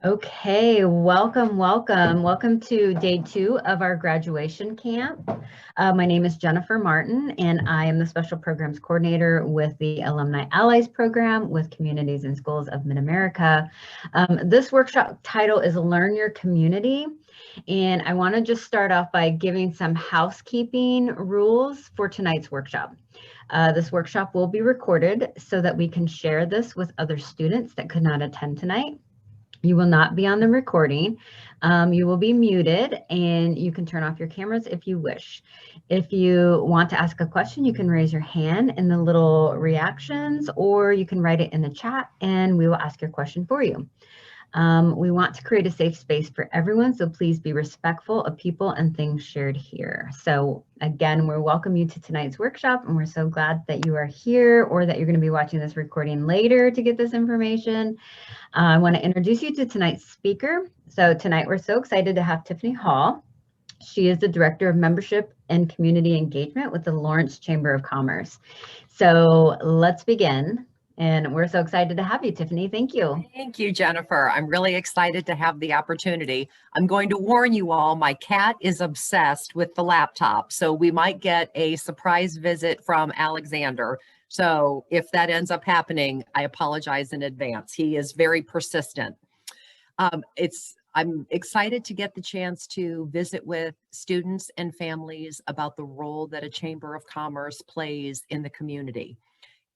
Okay, welcome to day 2 of our graduation camp. My name is Jennifer Martin, and I am the Special Programs Coordinator with the Alumni Allies Program with Communities and Schools of Mid-America. This workshop title is Learn Your Community, and I want to just start off by giving some housekeeping rules for tonight's workshop. This workshop will be recorded so that we can share this with other students that could not attend tonight. You will not be on the recording. You will be muted, and you can turn off your cameras if you wish. If you want to ask a question, you can raise your hand in the little reactions, or you can write it in the chat and we will ask your question for you. We want to create a safe space for everyone, so please be respectful of people and things shared here. So again, we welcome you to tonight's workshop, and we're so glad that you are here or that you're going to be watching this recording later to get this information. I want to introduce you to tonight's speaker. So tonight we're so excited to have Tiffany Hall. She is the Director of Membership and Community Engagement with the Lawrence Chamber of Commerce. So let's begin. And we're so excited to have you, Tiffany. Thank you. Thank you, Jennifer. I'm really excited to have the opportunity. I'm going to warn you all, my cat is obsessed with the laptop, so we might get a surprise visit from Alexander. So if that ends up happening, I apologize in advance. He is very persistent. I'm excited to get the chance to visit with students and families about the role that a Chamber of Commerce plays in the community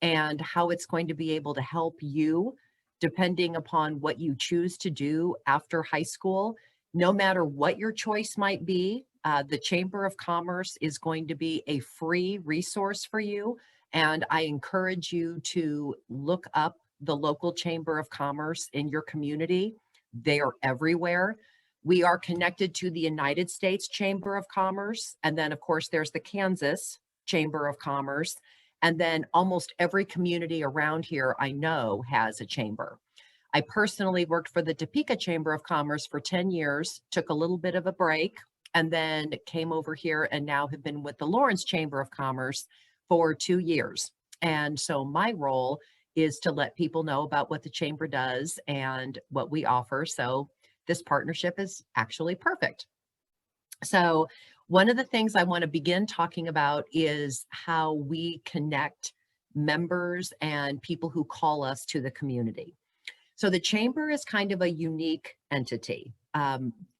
and how it's going to be able to help you depending upon what you choose to do after high school. No matter what your choice might be, the Chamber of Commerce is going to be a free resource for you. And I encourage you to look up the local Chamber of Commerce in your community. They are everywhere. We are connected to the United States Chamber of Commerce. And then, of course, there's the Kansas Chamber of Commerce. And then almost every community around here I know has a chamber. I personally worked for the Topeka Chamber of Commerce for 10 years, took a little bit of a break, and then came over here and now have been with the Lawrence Chamber of Commerce for 2 years. And so my role is to let people know about what the chamber does and what we offer. So this partnership is actually perfect. So one of the things I want to begin talking about is how we connect members and people who call us to the community. So the chamber is kind of a unique entity.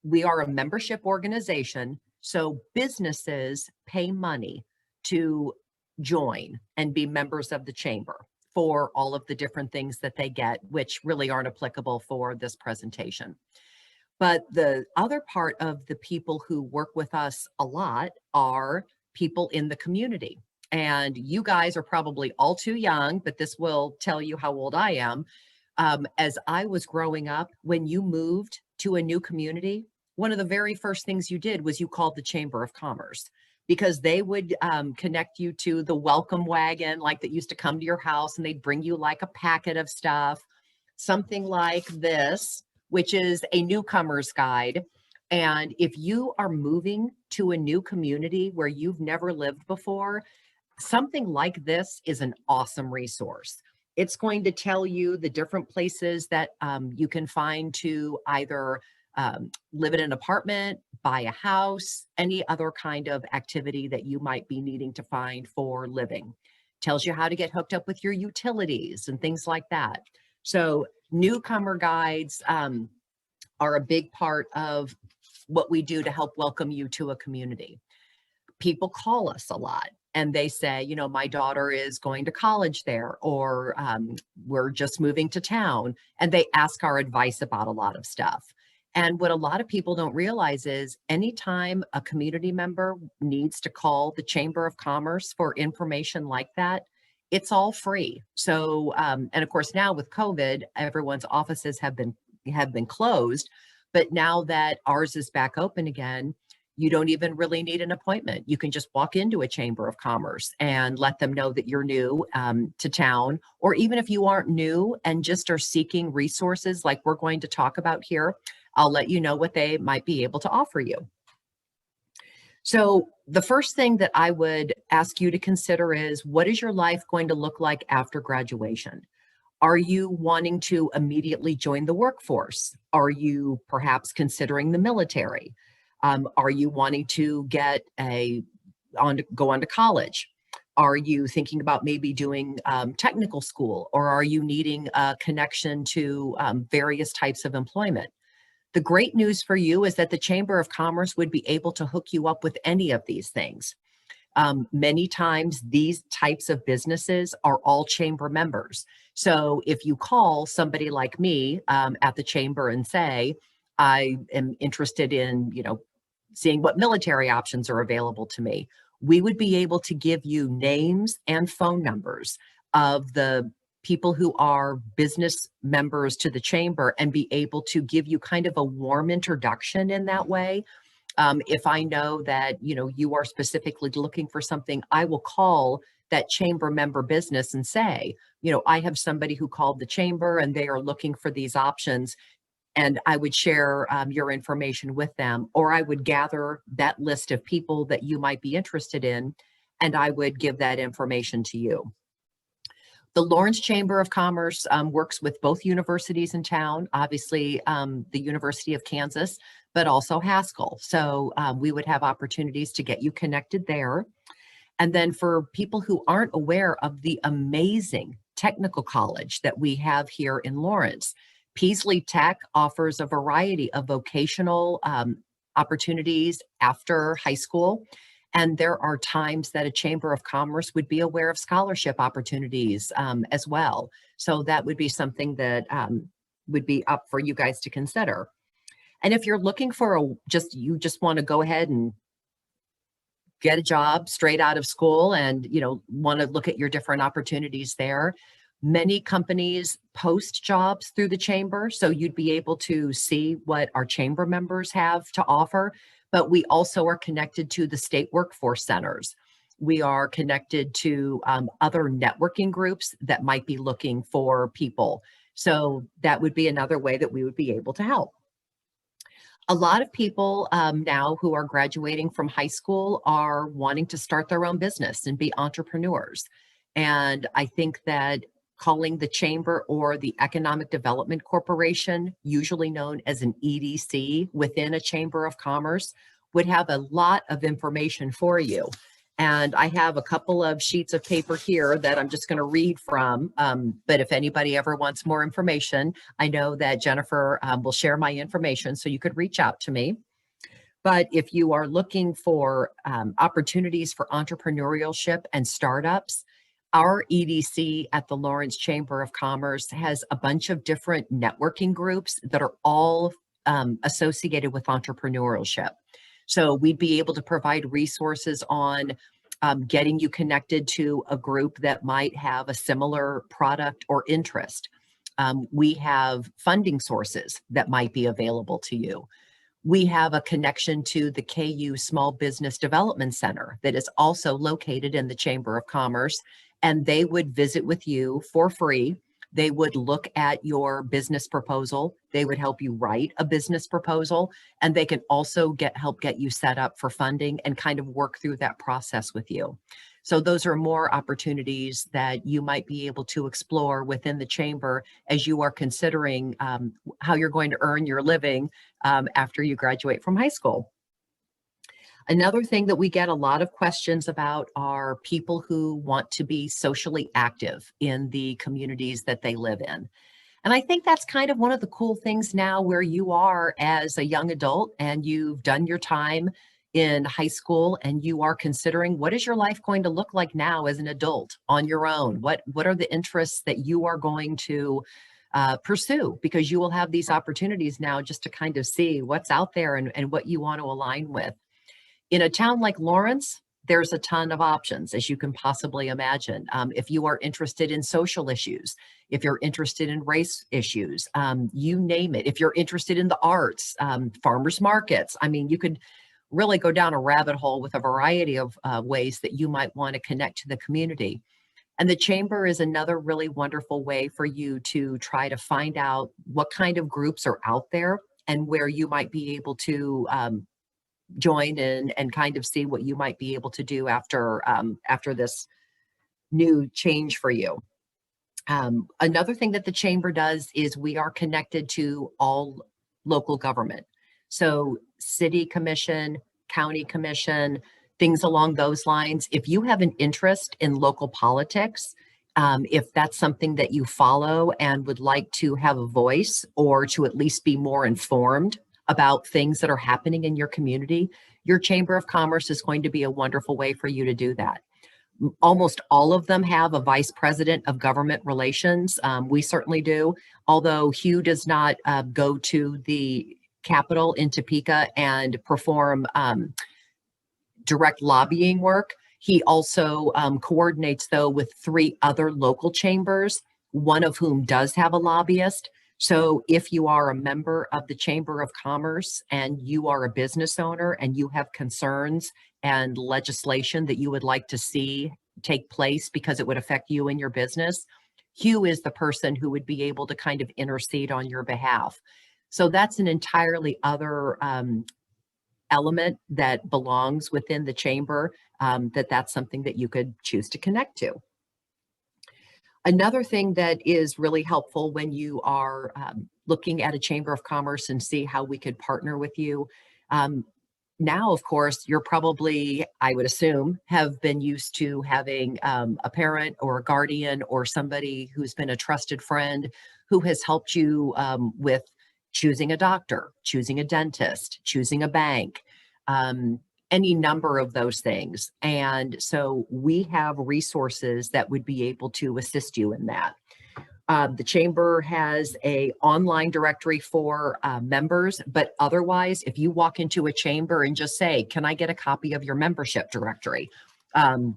We are a membership organization, so businesses pay money to join and be members of the chamber for all of the different things that they get, which really aren't applicable for this presentation. But the other part of the people who work with us a lot are people in the community. And you guys are probably all too young, but this will tell you how old I am. As I was growing up, when you moved to a new community, one of the very first things you did was you called the Chamber of Commerce, because they would connect you to the welcome wagon, like that used to come to your house, and they'd bring you like a packet of stuff, something like this, which is a newcomer's guide. And if you are moving to a new community where you've never lived before, something like this is an awesome resource. It's going to tell you the different places that you can find to either live in an apartment, buy a house, any other kind of activity that you might be needing to find for living. Tells you how to get hooked up with your utilities and things like that. So newcomer guides are a big part of what we do to help welcome you to a community. People call us a lot and they say, you know, my daughter is going to college there, or we're just moving to town, and they ask our advice about a lot of stuff. And what a lot of people don't realize is anytime a community member needs to call the Chamber of Commerce for information like that, it's all free. So, and of course now with COVID, everyone's offices have been closed, but now that ours is back open again, you don't even really need an appointment. You can just walk into a Chamber of Commerce and let them know that you're new to town, or even if you aren't new and just are seeking resources like we're going to talk about here, I'll let you know what they might be able to offer you. So the first thing that I would ask you to consider is, what is your life going to look like after graduation? Are you wanting to immediately join the workforce? Are you perhaps considering the military? Are you wanting to go on to college? Are you thinking about maybe doing technical school, or are you needing a connection to various types of employment? The great news for you is that the Chamber of Commerce would be able to hook you up with any of these things. Many times these types of businesses are all chamber members. So if you call somebody like me at the chamber and say, I am interested in, seeing what military options are available to me, we would be able to give you names and phone numbers of the people who are business members to the chamber and be able to give you kind of a warm introduction in that way. If I know that, you are specifically looking for something, I will call that chamber member business and say, I have somebody who called the chamber and they are looking for these options. And I would share your information with them, or I would gather that list of people that you might be interested in, and I would give that information to you. The Lawrence Chamber of Commerce works with both universities in town, obviously the University of Kansas, but also Haskell. So we would have opportunities to get you connected there. And then for people who aren't aware of the amazing technical college that we have here in Lawrence, Peaslee Tech offers a variety of vocational opportunities after high school. And there are times that a Chamber of Commerce would be aware of scholarship opportunities as well. So that would be something that would be up for you guys to consider. And if you're looking for you just want to go ahead and get a job straight out of school and, want to look at your different opportunities there, many companies post jobs through the chamber. So you'd be able to see what our chamber members have to offer. But we also are connected to the state workforce centers. We are connected to other networking groups that might be looking for people. So that would be another way that we would be able to help. A lot of people now who are graduating from high school are wanting to start their own business and be entrepreneurs. And I think that calling the chamber or the Economic Development Corporation, usually known as an EDC within a Chamber of Commerce, would have a lot of information for you. And I have a couple of sheets of paper here that I'm just going to read from. But if anybody ever wants more information, I know that Jennifer will share my information so you could reach out to me. But if you are looking for opportunities for entrepreneurship and startups, our EDC at the Lawrence Chamber of Commerce has a bunch of different networking groups that are all associated with entrepreneurship. So we'd be able to provide resources on getting you connected to a group that might have a similar product or interest. We have funding sources that might be available to you. We have a connection to the KU Small Business Development Center that is also located in the Chamber of Commerce, and they would visit with you for free. They would look at your business proposal. They would help you write a business proposal, and they can also help get you set up for funding and kind of work through that process with you. So those are more opportunities that you might be able to explore within the chamber as you are considering how you're going to earn your living after you graduate from high school. Another thing that we get a lot of questions about are people who want to be socially active in the communities that they live in. And I think that's kind of one of the cool things now where you are as a young adult and you've done your time in high school and you are considering what is your life going to look like now as an adult on your own? What are the interests that you are going to pursue? Because you will have these opportunities now just to kind of see what's out there and what you want to align with. In a town like Lawrence, there's a ton of options, as you can possibly imagine. If you are interested in social issues, if you're interested in race issues, you name it. If you're interested in the arts, farmers markets, I mean, you could really go down a rabbit hole with a variety of ways that you might want to connect to the community. And the chamber is another really wonderful way for you to try to find out what kind of groups are out there and where you might be able to join in and kind of see what you might be able to do after this new change for you. Another thing that the chamber does is we are connected to all local government. So city commission, county commission, things along those lines. If you have an interest in local politics, if that's something that you follow and would like to have a voice or to at least be more informed about things that are happening in your community, your Chamber of Commerce is going to be a wonderful way for you to do that. Almost all of them have a vice president of government relations. We certainly do, although Hugh does not go to the Capitol in Topeka and perform direct lobbying work. He also coordinates, though, with 3 other local chambers, one of whom does have a lobbyist. So if you are a member of the Chamber of Commerce and you are a business owner and you have concerns and legislation that you would like to see take place because it would affect you and your business, Hugh is the person who would be able to kind of intercede on your behalf. So that's an entirely other element that belongs within the chamber, that's something that you could choose to connect to. Another thing that is really helpful when you are looking at a Chamber of Commerce and see how we could partner with you. Now, of course, you're probably, I would assume, have been used to having a parent or a guardian or somebody who's been a trusted friend who has helped you with choosing a doctor, choosing a dentist, choosing a bank, any number of those things. And so we have resources that would be able to assist you in that. The chamber has an online directory for members, but otherwise, if you walk into a chamber and just say, can I get a copy of your membership directory?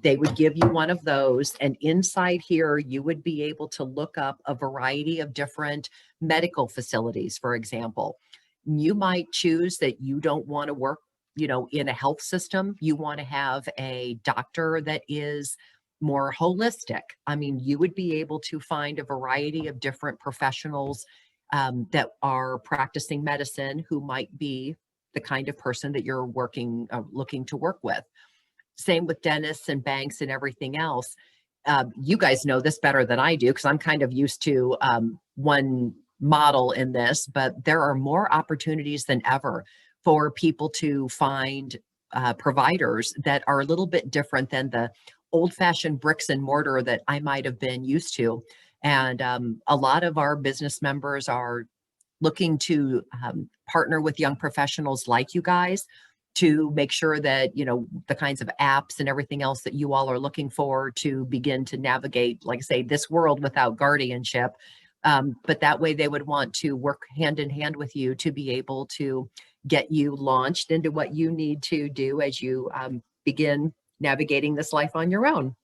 They would give you one of those. And inside here, you would be able to look up a variety of different medical facilities, for example. You might choose that you don't want to work, in a health system. You want to have a doctor that is more holistic. I mean, you would be able to find a variety of different professionals that are practicing medicine who might be the kind of person that you're looking to work with. Same with dentists and banks and everything else. You guys know this better than I do because I'm kind of used to one model in this, but there are more opportunities than ever for people to find providers that are a little bit different than the old-fashioned bricks and mortar that I might have been used to. And a lot of our business members are looking to partner with young professionals like you guys to make sure that, the kinds of apps and everything else that you all are looking for to begin to navigate, like I say, this world without guardianship. But that way they would want to work hand in hand with you to be able to get you launched into what you need to do as you begin navigating this life on your own.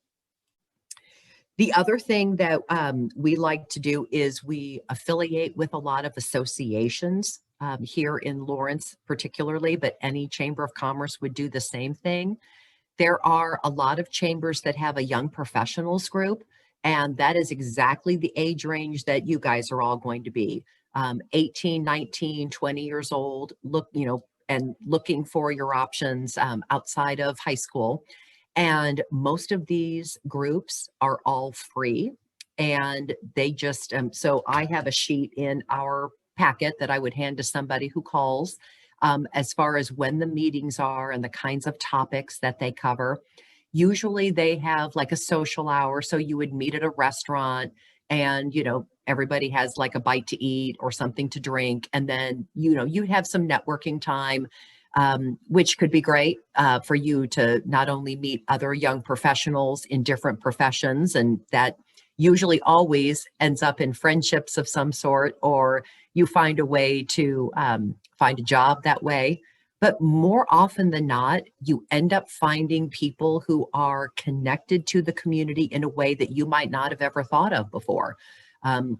The other thing that we like to do is we affiliate with a lot of associations here in Lawrence particularly, but any Chamber of Commerce would do the same thing. There are a lot of chambers that have a young professionals group, and that is exactly the age range that you guys are all going to be. 18, 19, 20 years old, and looking for your options outside of high school. And most of these groups are all free. And they just, so I have a sheet in our packet that I would hand to somebody who calls as far as when the meetings are and the kinds of topics that they cover. Usually they have like a social hour. So you would meet at a restaurant and, everybody has like a bite to eat or something to drink. And then, you have some networking time, which could be great for you to not only meet other young professionals in different professions, and that usually always ends up in friendships of some sort, or you find a way to find a job that way. But more often than not, you end up finding people who are connected to the community in a way that you might not have ever thought of before.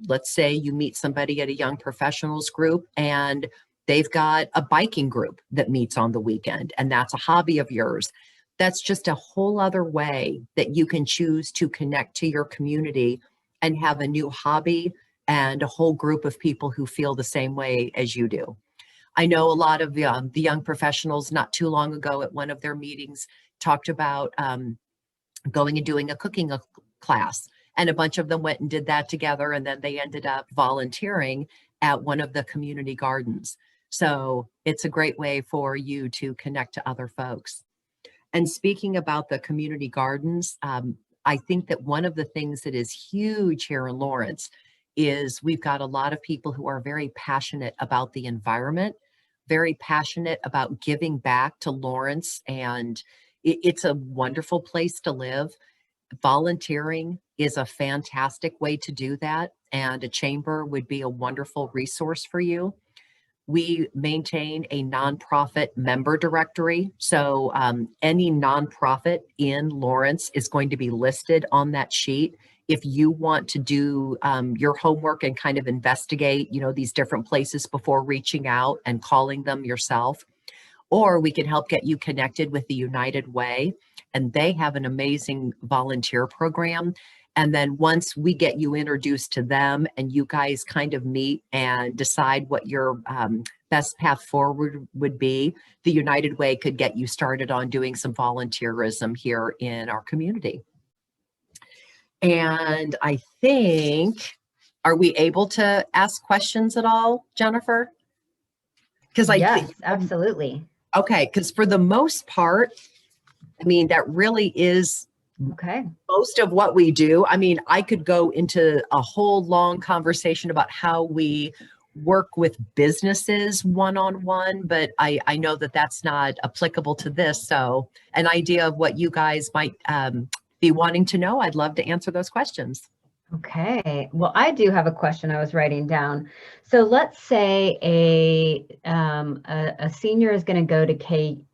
Let's say you meet somebody at a young professionals group and they've got a biking group that meets on the weekend, and that's a hobby of yours. That's just a whole other way that you can choose to connect to your community and have a new hobby and a whole group of people who feel the same way as you do. I know a lot of the young professionals not too long ago at one of their meetings talked about going and doing a cooking class. And a bunch of them went and did that together. And then they ended up volunteering at one of the community gardens. So it's a great way for you to connect to other folks. And speaking about the community gardens, I think that one of the things that is huge here in Lawrence is we've got a lot of people who are very passionate about the environment, very passionate about giving back to Lawrence, and it's a wonderful place to live. Volunteering is a fantastic way to do that, and a chamber would be a wonderful resource for you. We maintain a nonprofit member directory. So any nonprofit in Lawrence is going to be listed on that sheet. If you want to do your homework and kind of investigate, these different places before reaching out and calling them yourself, or we can help get you connected with the United Way, and they have an amazing volunteer program. And then once we get you introduced to them and you guys kind of meet and decide what your best path forward would be, the United Way could get you started on doing some volunteerism here in our community. And I think, are we able to ask questions at all, Jennifer? Because yes, absolutely. Okay, because for the most part, I mean, that really is most of what we do. I mean, I could go into a whole long conversation about how we work with businesses one-on-one, but I know that that's not applicable to this. So an idea of what you guys might be wanting to know, I'd love to answer those questions. Okay. Well, I do have a question I was writing down. So let's say a senior is going to go to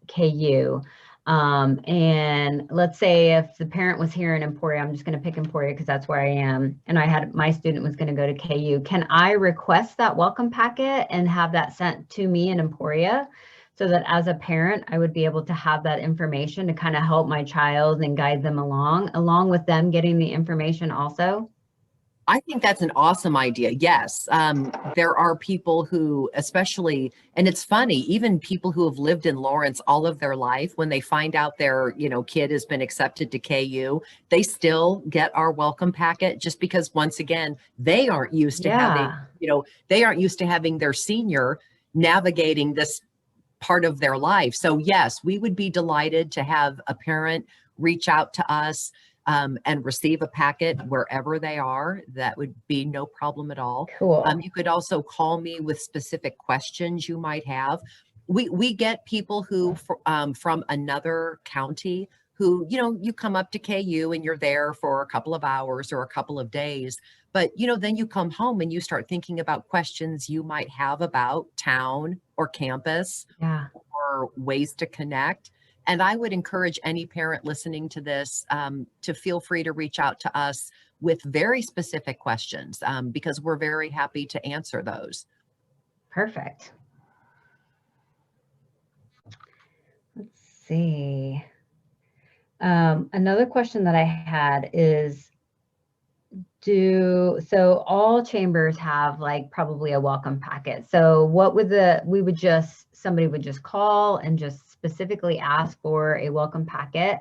KU. And let's say if the parent was here in Emporia, I'm just going to pick Emporia because that's where I am, and I had my student was going to go to KU. Can I request that welcome packet and have that sent to me in Emporia, so that as a parent, I would be able to have that information to kind of help my child and guide them along with them getting the information also? I think that's an awesome idea. Yes. There are people who, especially, and it's funny, even people who have lived in Lawrence all of their life, when they find out their, kid has been accepted to KU, they still get our welcome packet, just because, once again, they aren't used to having, they aren't used to having their senior navigating this part of their life. So yes, we would be delighted to have a parent reach out to us and receive a packet wherever they are. That would be no problem at all. Cool. You could also call me with specific questions you might have. We get people who from another county who, you come up to KU and you're there for a couple of hours or a couple of days, but then you come home and you start thinking about questions you might have about town or campus, or ways to connect. And I would encourage any parent listening to this to feel free to reach out to us with very specific questions, because we're very happy to answer those. Perfect. Let's see. Another question that I had is, so all chambers have like probably a welcome packet. So what would somebody would just call and just specifically ask for a welcome packet?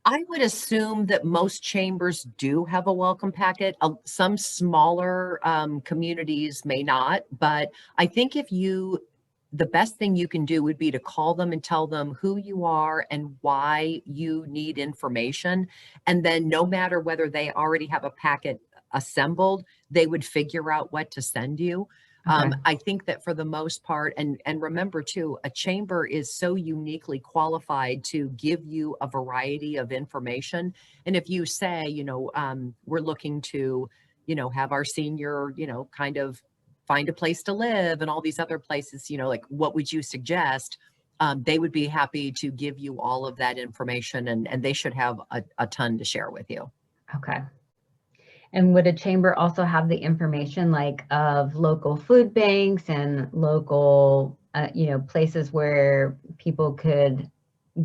I would assume that most chambers do have a welcome packet. Some smaller communities may not, but I think the best thing you can do would be to call them and tell them who you are and why you need information. And then no matter whether they already have a packet assembled, they would figure out what to send you. Okay. I think that for the most part, and remember too, a chamber is so uniquely qualified to give you a variety of information. And if you say, we're looking to, have our senior, kind of find a place to live and all these other places, like what would you suggest? They would be happy to give you all of that information, and they should have a ton to share with you. Okay. And would a chamber also have the information like of local food banks and local, places where people could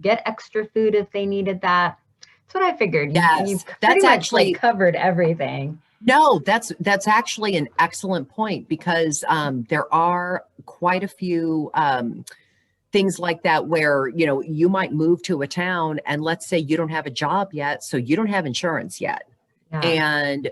get extra food if they needed that? That's what I figured. Yes, you've pretty much like covered everything. No, that's actually an excellent point, because there are quite a few things like that where, you might move to a town and let's say you don't have a job yet, so you don't have insurance yet. Yeah. And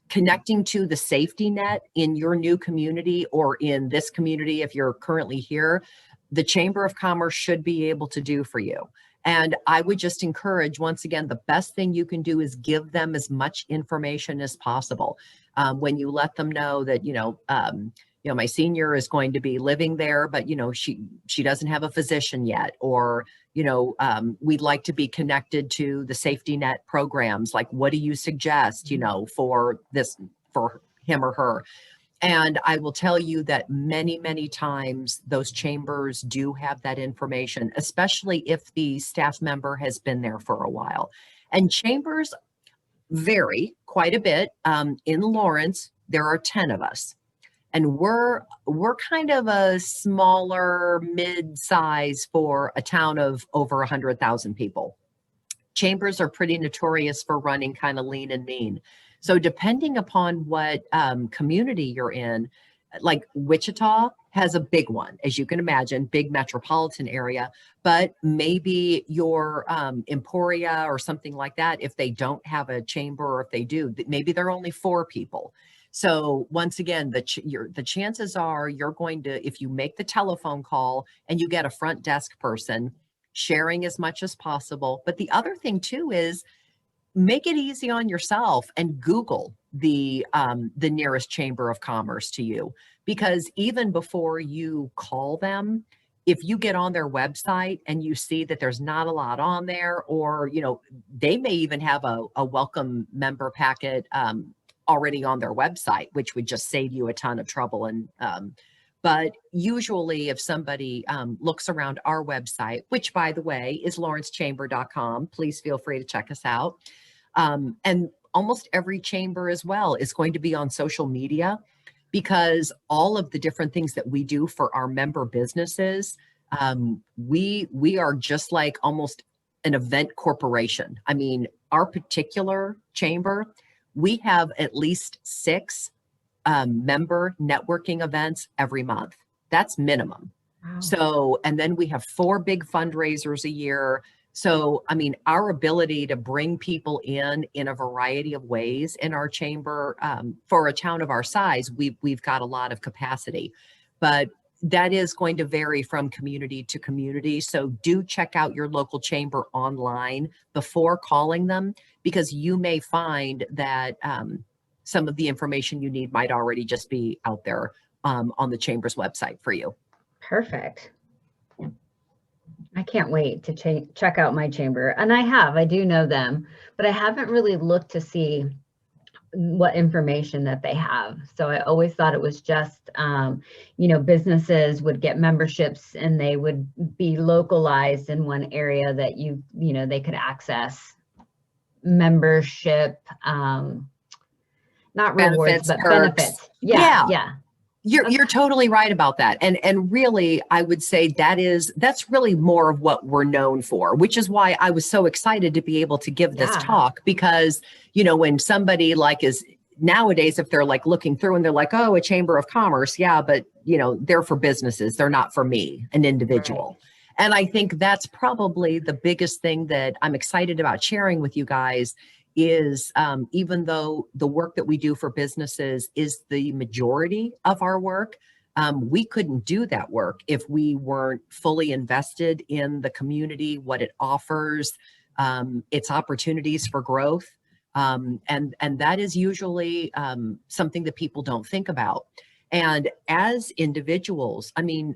connecting to the safety net in your new community or in this community, if you're currently here, the Chamber of Commerce should be able to do for you. And I would just encourage, once again, the best thing you can do is give them as much information as possible. When you let them know that, my senior is going to be living there, but, she doesn't have a physician yet, or, we'd like to be connected to the safety net programs. Like, what do you suggest, for him or her? And I will tell you that many, many times those chambers do have that information, especially if the staff member has been there for a while. And chambers vary quite a bit. In Lawrence, there are 10 of us. And we're kind of a smaller mid-size for a town of over 100,000 people. Chambers are pretty notorious for running kind of lean and mean. So depending upon what community you're in, like Wichita has a big one, as you can imagine, big metropolitan area, but maybe your Emporia or something like that, if they don't have a chamber, or if they do, maybe they're only 4 people. So once again, the chances are you're going to, if you make the telephone call and you get a front desk person, sharing as much as possible. But the other thing too is make it easy on yourself and Google the nearest Chamber of Commerce to you, because even before you call them, if you get on their website and you see that there's not a lot on there, or they may even have a welcome member packet already on their website, which would just save you a ton of trouble. And but usually if somebody looks around our website, which by the way is lawrencechamber.com, please feel free to check us out. And almost every chamber as well is going to be on social media, because all of the different things that we do for our member businesses, we are just like almost an event corporation. I mean, our particular chamber, we have at least 6 member networking events every month. That's minimum. Wow. So, and then we have 4 big fundraisers a year. So, I mean, our ability to bring people in a variety of ways in our chamber, for a town of our size, we've got a lot of capacity, but that is going to vary from community to community. So do check out your local chamber online before calling them, because you may find that some of the information you need might already just be out there on the chamber's website for you. Perfect. I can't wait to check out my chamber. And I do know them, but I haven't really looked to see what information that they have. So I always thought it was just, businesses would get memberships and they would be localized in one area that they could access membership, not rewards, but benefits. Yeah. You're totally right about that. And really, I would say that's really more of what we're known for, which is why I was so excited to be able to give this talk, because, when somebody is nowadays, if they're looking through and they're like, oh, a Chamber of Commerce. Yeah, but they're for businesses. They're not for me, an individual. Right. And I think that's probably the biggest thing that I'm excited about sharing with you guys is even though the work that we do for businesses is the majority of our work, we couldn't do that work if we weren't fully invested in the community, what it offers, its opportunities for growth. And that is usually something that people don't think about. And as individuals, I mean,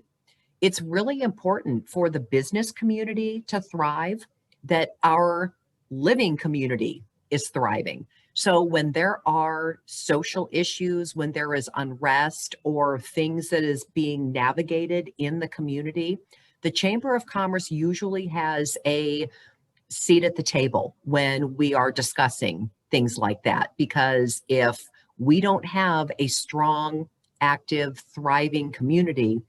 it's really important for the business community to thrive, that our living community is thriving. So when there are social issues, when there is unrest or things that is being navigated in the community, the Chamber of Commerce usually has a seat at the table when we are discussing things like that. Because if we don't have a strong, active, thriving community,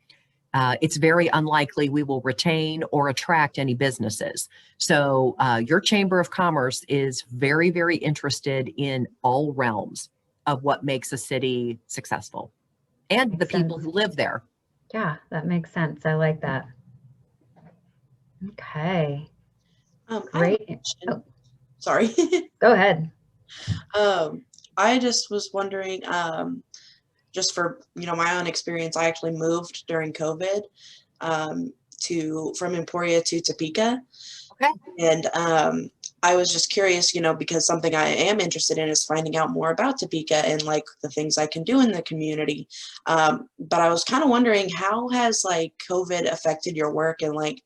it's very unlikely we will retain or attract any businesses. So your Chamber of Commerce is very, very interested in all realms of what makes a city successful and the people who live there. Yeah, that makes sense. I like that. Okay. Great. Sorry. Go ahead. I just was wondering, just for, my own experience, I actually moved during COVID, from Emporia to Topeka. Okay. And I was just curious, because something I am interested in is finding out more about Topeka and like the things I can do in the community. But I was kind of wondering, how has like COVID affected your work and like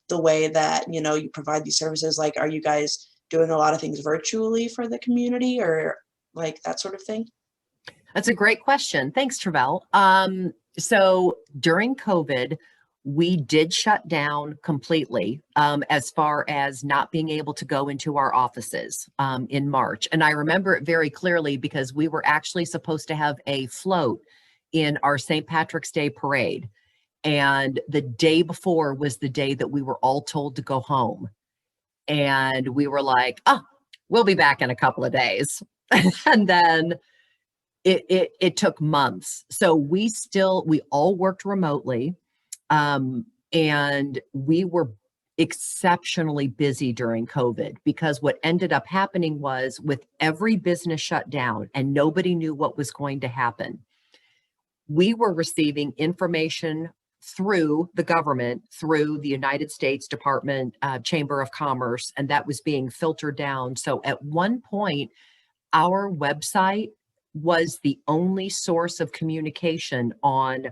the way that, you provide these services? Like, are you guys doing a lot of things virtually for the community or like that sort of thing? That's a great question. Thanks, Travell. So during COVID, we did shut down completely as far as not being able to go into our offices in March. And I remember it very clearly because we were actually supposed to have a float in our St. Patrick's Day parade. And the day before was the day that we were all told to go home. And we were like, oh, we'll be back in a couple of days. And then it took months. So we all worked remotely. And we were exceptionally busy during COVID because what ended up happening was with every business shut down and nobody knew what was going to happen, we were receiving information through the government, through the United States Department, Chamber of Commerce, and that was being filtered down. So at one point, our website was the only source of communication on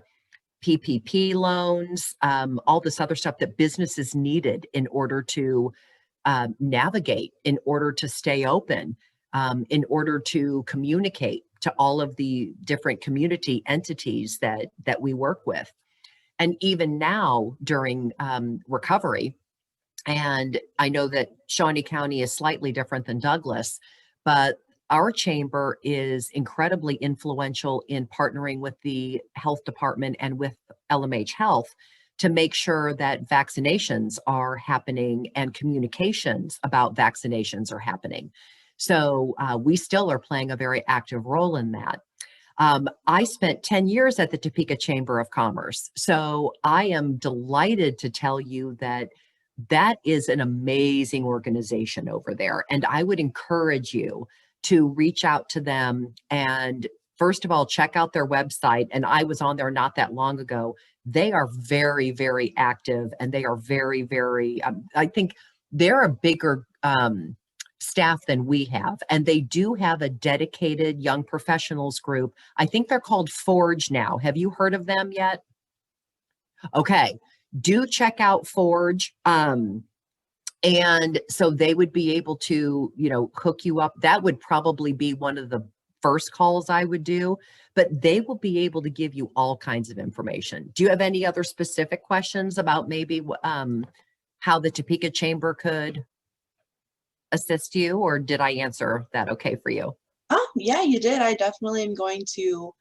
PPP loans, all this other stuff that businesses needed in order to navigate, in order to stay open, in order to communicate to all of the different community entities that we work with. And even now during recovery, and I know that Shawnee County is slightly different than Douglas, but our chamber is incredibly influential in partnering with the health department and with LMH Health to make sure that vaccinations are happening and communications about vaccinations are happening. So we still are playing a very active role in that. I spent 10 years at the Topeka Chamber of Commerce. So I am delighted to tell you that that is an amazing organization over there. And I would encourage you to reach out to them and first of all, check out their website. And I was on there not that long ago. They are very, very active and they are very, very, I think they're a bigger staff than we have. And they do have a dedicated young professionals group. I think they're called Forge now. Have you heard of them yet? Okay, do check out Forge. And so they would be able to, hook you up. That would probably be one of the first calls I would do, but they will be able to give you all kinds of information. Do you have any other specific questions about maybe how the Topeka Chamber could assist you, or did I answer that okay for you? Oh, yeah, you did. I definitely am going to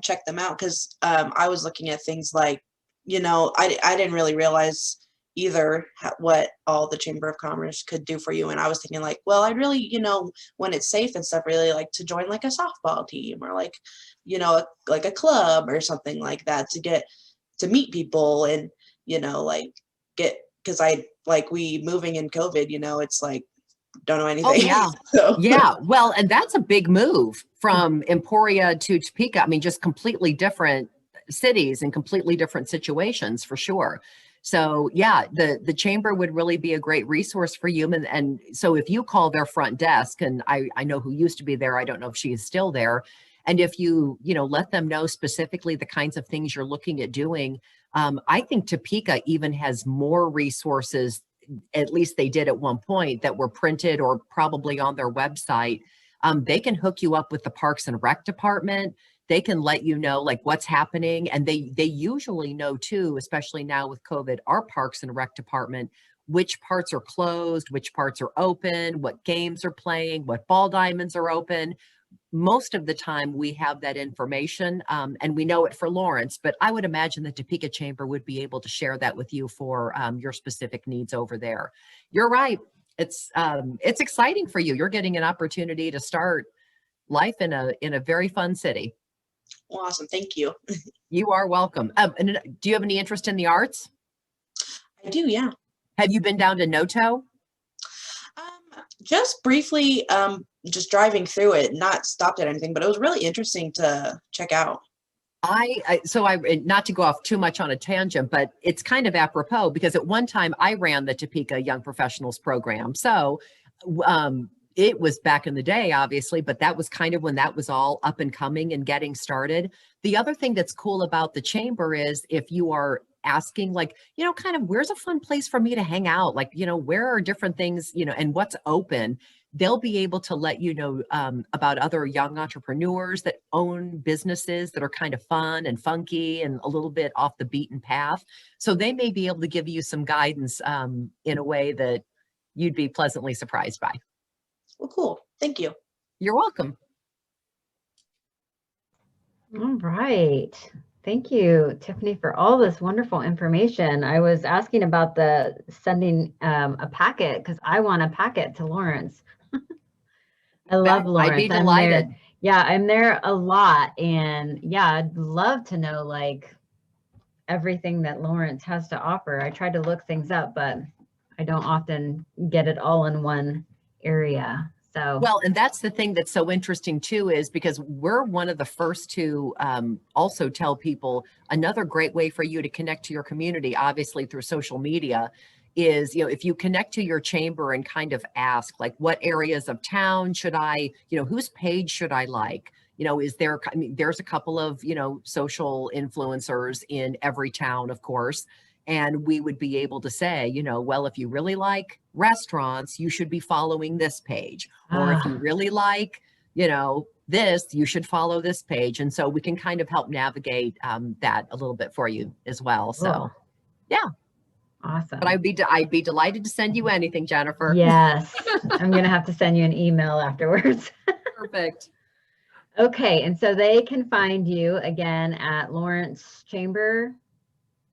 check them out because I was looking at things like, I didn't really realize either what all the Chamber of Commerce could do for you. And I was thinking like, well, I'd really, when it's safe and stuff, really like to join like a softball team or like, like a club or something like that to get to meet people and, like because we moving in COVID, it's like, don't know anything. Oh, yeah. So. Yeah. Well, and that's a big move from Emporia to Topeka. I mean, just completely different cities and completely different situations for sure. So yeah, the chamber would really be a great resource for you. And so if you call their front desk, and I know who used to be there, I don't know if she is still there. And if you, let them know specifically the kinds of things you're looking at doing, I think Topeka even has more resources, at least they did at one point, that were printed or probably on their website. They can hook you up with the Parks and Rec department. They can let you know like what's happening. And they usually know too, especially now with COVID, our Parks and Rec department, which parts are closed, which parts are open, what games are playing, what ball diamonds are open. Most of the time we have that information and we know it for Lawrence, but I would imagine the Topeka Chamber would be able to share that with you for your specific needs over there. You're right. It's exciting for you. You're getting an opportunity to start life in a very fun city. Awesome. Thank you. You are welcome. And do you have any interest in the arts? I do. Yeah. Have you been down to Noto? Just briefly, just driving through it, not stopped at anything, but it was really interesting to check out. So not to go off too much on a tangent, but it's kind of apropos because at one time I ran the Topeka Young Professionals program. So it was back in the day, obviously, but that was kind of when that was all up and coming and getting started. The other thing that's cool about the chamber is if you are asking, like, you know, kind of where's a fun place for me to hang out? Like, you know, where are different things, you know, and what's open? They'll be able to let you know about other young entrepreneurs that own businesses that are kind of fun and funky and a little bit off the beaten path. So they may be able to give you some guidance in a way that you'd be pleasantly surprised by. Well, cool. Thank you. You're welcome. All right. Thank you, Tiffany, for all this wonderful information. I was asking about the sending a packet because I want a packet to Lawrence. I love Lawrence. I'd be delighted. I'm there a lot. And yeah, I'd love to know like everything that Lawrence has to offer. I tried to look things up, but I don't often get it all in one area. So well, and that's the thing that's so interesting too, is because we're one of the first to also tell people another great way for you to connect to your community, obviously through social media, is, you know, if you connect to your chamber and kind of ask like, what areas of town should I, you know, whose page should I like? You know, is there, I mean, there's a couple of, you know, social influencers in every town, of course. And we would be able to say, you know, well, if you really like restaurants, you should be following this page. Or if you really like, you know, this, you should follow this page. And so we can kind of help navigate that a little bit for you as well. So, yeah. Awesome. But I'd be delighted to send you anything, Jennifer. Yes. I'm going to have to send you an email afterwards. Perfect. Okay. And so they can find you again at Lawrence Chamber.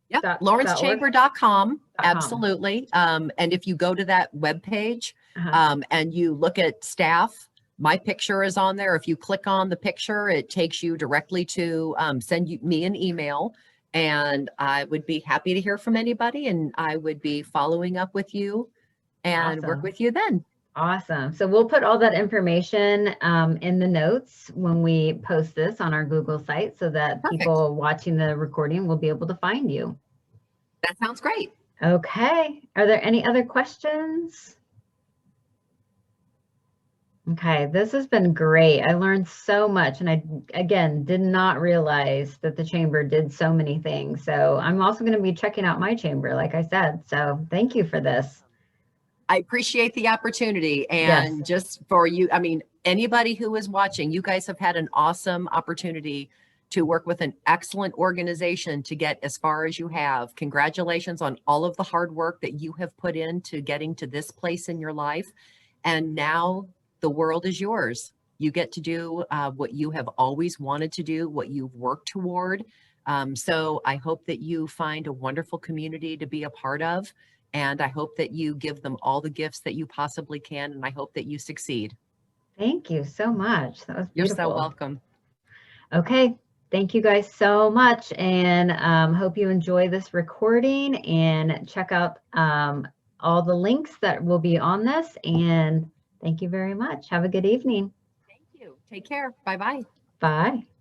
Yeah, lawrencechamber.com. Absolutely. And if you go to that webpage and you look at staff, my picture is on there. If you click on the picture, it takes you directly to send me an email. And I would be happy to hear from anybody. And I would be following up with you and work with you then. Awesome. So we'll put all that information in the notes when we post this on our Google site so that people watching the recording will be able to find you. That sounds great. Okay. Are there any other questions? Okay, this has been great. I learned so much, and I, again, did not realize that the chamber did so many things. So I'm also going to be checking out my chamber, like I said. So thank you for this. I appreciate the opportunity. And just for you, I mean, anybody who is watching, you guys have had an awesome opportunity to work with an excellent organization to get as far as you have. Congratulations on all of the hard work that you have put into getting to this place in your life. And now the world is yours. You get to do what you have always wanted to do, what you've worked toward. So I hope that you find a wonderful community to be a part of. And I hope that you give them all the gifts that you possibly can. And I hope that you succeed. Thank you so much. That was beautiful. You're so welcome. Okay. Thank you guys so much. And hope you enjoy this recording and check out all the links that will be on this. And thank you very much. Have a good evening. Thank you. Take care. Bye-bye. Bye.